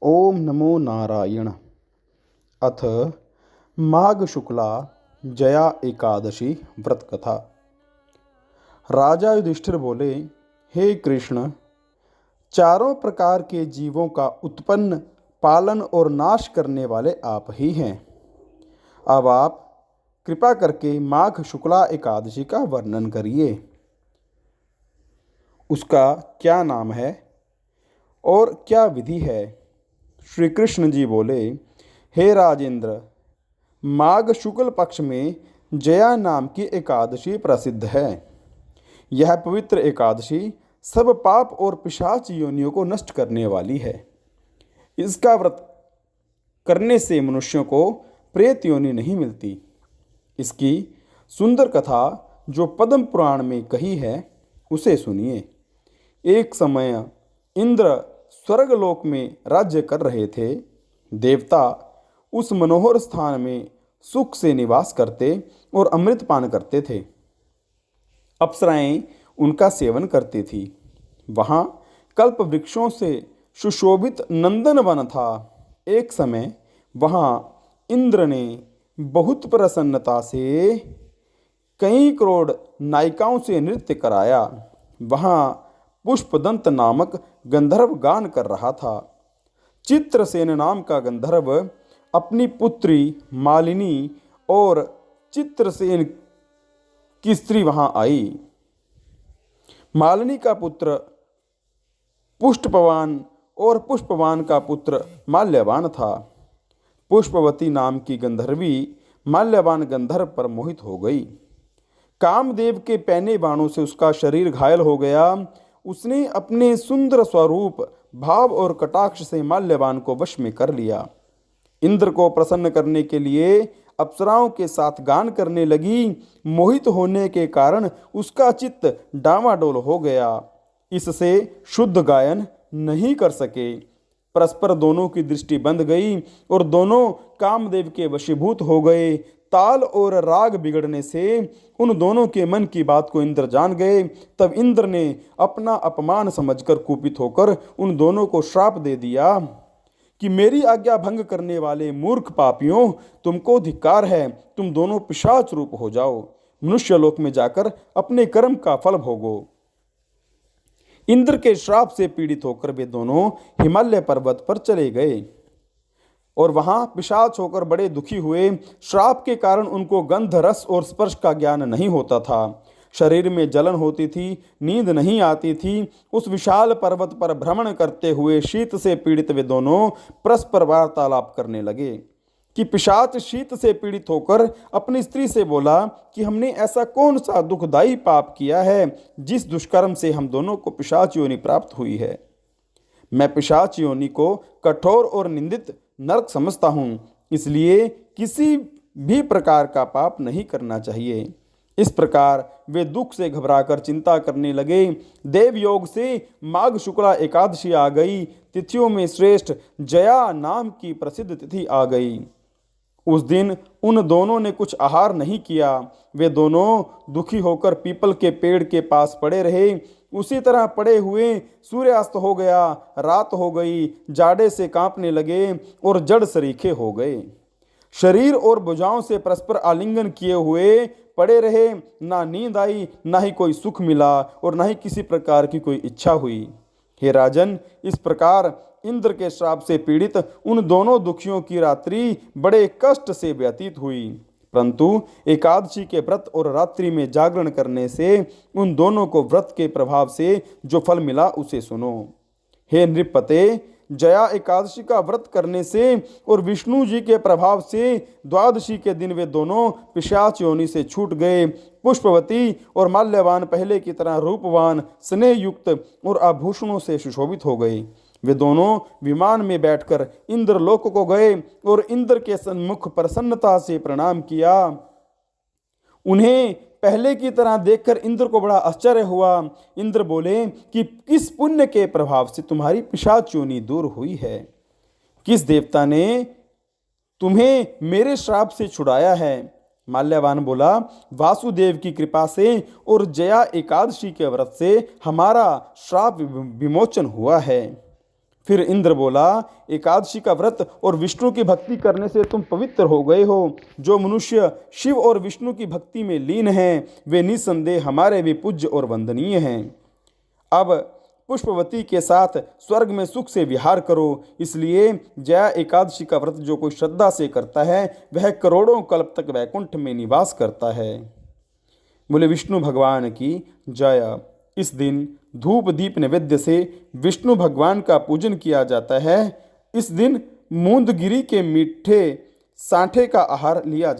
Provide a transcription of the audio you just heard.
ओम नमो नारायण। अथ माघ शुक्ला जया एकादशी व्रत कथा। राजा युधिष्ठिर बोले, हे कृष्ण, चारों प्रकार के जीवों का उत्पन्न, पालन और नाश करने वाले आप ही हैं। अब आप कृपा करके माघ शुक्ला एकादशी का वर्णन करिए। उसका क्या नाम है और क्या विधि है? श्री कृष्ण जी बोले, हे राजेंद्र, माघ शुक्ल पक्ष में जया नाम की एकादशी प्रसिद्ध है। यह पवित्र एकादशी सब पाप और पिशाच योनियों को नष्ट करने वाली है। इसका व्रत करने से मनुष्यों को प्रेत योनि नहीं मिलती। इसकी सुंदर कथा जो पद्म पुराण में कही है, उसे सुनिए। एक समय इंद्र स्वर्गलोक में राज्य कर रहे थे। देवता उस मनोहर स्थान में सुख से निवास करते और अमृत पान करते थे। अप्सराएं उनका सेवन करती थी। वहाँ कल्प वृक्षों से सुशोभित नंदन वन था। एक समय वहाँ इंद्र ने बहुत प्रसन्नता से कई करोड़ नायिकाओं से नृत्य कराया। वहाँ पुष्पदंत नामक गंधर्व गान कर रहा था। चित्रसेन नाम का गंधर्व अपनी पुत्री मालिनी और चित्रसेन की स्त्री वहां आई। मालिनी का पुत्र पुष्पवान और पुष्पवान का पुत्र माल्यवान था। पुष्पवती नाम की गंधर्वी माल्यवान गंधर्व पर मोहित हो गई। कामदेव के पैने बाणों से उसका शरीर घायल हो गया। उसने अपने सुंदर स्वरूप, भाव और कटाक्ष से माल्यवान को वश में कर लिया। इंद्र को प्रसन्न करने के लिए अप्सराओं के साथ गान करने लगी। मोहित होने के कारण उसका चित्त डामाडोल हो गया। इससे शुद्ध गायन नहीं कर सके। परस्पर दोनों की दृष्टि बंध गई और दोनों कामदेव के वशीभूत हो गए। ताल और राग बिगड़ने से उन दोनों के मन की बात को इंद्र जान गए। तब इंद्र ने अपना अपमान समझकर कुपित होकर उन दोनों को श्राप दे दिया कि मेरी आज्ञा भंग करने वाले मूर्ख पापियों, तुमको धिक्कार है। तुम दोनों पिशाच रूप हो जाओ। मनुष्य लोक में जाकर अपने कर्म का फल भोगो। इंद्र के श्राप से पीड़ित होकर वे दोनों हिमालय पर्वत पर चले गए और वहां पिशाच होकर बड़े दुखी हुए। श्राप के कारण उनको गंध, रस और स्पर्श का ज्ञान नहीं होता था। शरीर में जलन होती थी, नींद नहीं आती थी। उस विशाल पर्वत पर भ्रमण करते हुए शीत से पीड़ित वे दोनों परस्पर वार्तालाप करने लगे कि पिशाच शीत से पीड़ित होकर अपनी स्त्री से बोला कि हमने ऐसा कौन सा दुखदायी पाप किया है जिस दुष्कर्म से हम दोनों को पिशाच योनि प्राप्त हुई है। मैं पिशाच योनि को कठोर और निंदित नरक समझता हूँ, इसलिए किसी भी प्रकार का पाप नहीं करना चाहिए। इस प्रकार वे दुख से घबराकर चिंता करने लगे। देवयोग से माघ शुक्ला एकादशी आ गई। तिथियों में श्रेष्ठ जया नाम की प्रसिद्ध तिथि आ गई। उस दिन उन दोनों ने कुछ आहार नहीं किया। वे दोनों दुखी होकर पीपल के पेड़ के पास पड़े रहे। उसी तरह पड़े हुए सूर्यास्त हो गया। रात हो गई। जाड़े से कांपने लगे और जड़ सरीखे हो गए। शरीर और भुजाओं से परस्पर आलिंगन किए हुए पड़े रहे। ना नींद आई, ना ही कोई सुख मिला और ना ही किसी प्रकार की कोई इच्छा हुई। हे राजन, इस प्रकार इंद्र के श्राप से पीड़ित उन दोनों दुखियों की रात्रि बड़े कष्ट से व्यतीत हुई। परंतु एकादशी के व्रत और रात्रि में जागरण करने से उन दोनों को व्रत के प्रभाव से जो फल मिला उसे सुनो। हे नृपते, जया एकादशी का व्रत करने से और विष्णु जी के प्रभाव से द्वादशी के दिन वे दोनों पिशाच योनि से छूट गए। पुष्पवती और माल्यवान पहले की तरह रूपवान, स्नेह युक्त और आभूषणों से सुशोभित हो गए। वे दोनों विमान में बैठकर इंद्रलोक को गए और इंद्र के सन्मुख प्रसन्नता से प्रणाम किया। उन्हें पहले की तरह देखकर इंद्र को बड़ा आश्चर्य हुआ। इंद्र बोले कि किस पुण्य के प्रभाव से तुम्हारी पिशाच योनि दूर हुई है? किस देवता ने तुम्हें मेरे श्राप से छुड़ाया है? माल्यवान बोला, वासुदेव की कृपा से और जया एकादशी के व्रत से हमारा श्राप विमोचन हुआ है। फिर इंद्र बोला, एकादशी का व्रत और विष्णु की भक्ति करने से तुम पवित्र हो गए हो। जो मनुष्य शिव और विष्णु की भक्ति में लीन हैं वे निसंदेह हमारे भी पूज्य और वंदनीय हैं। अब पुष्पवती के साथ स्वर्ग में सुख से विहार करो। इसलिए जया एकादशी का व्रत जो कोई श्रद्धा से करता है वह करोड़ों कल्प तक वैकुंठ में निवास करता है। बोले विष्णु भगवान की जय। इस दिन धूप दीप नैवेद्य से विष्णु भगवान का पूजन किया जाता है। इस दिन मूंदगिरी के मीठे सांठे का आहार लिया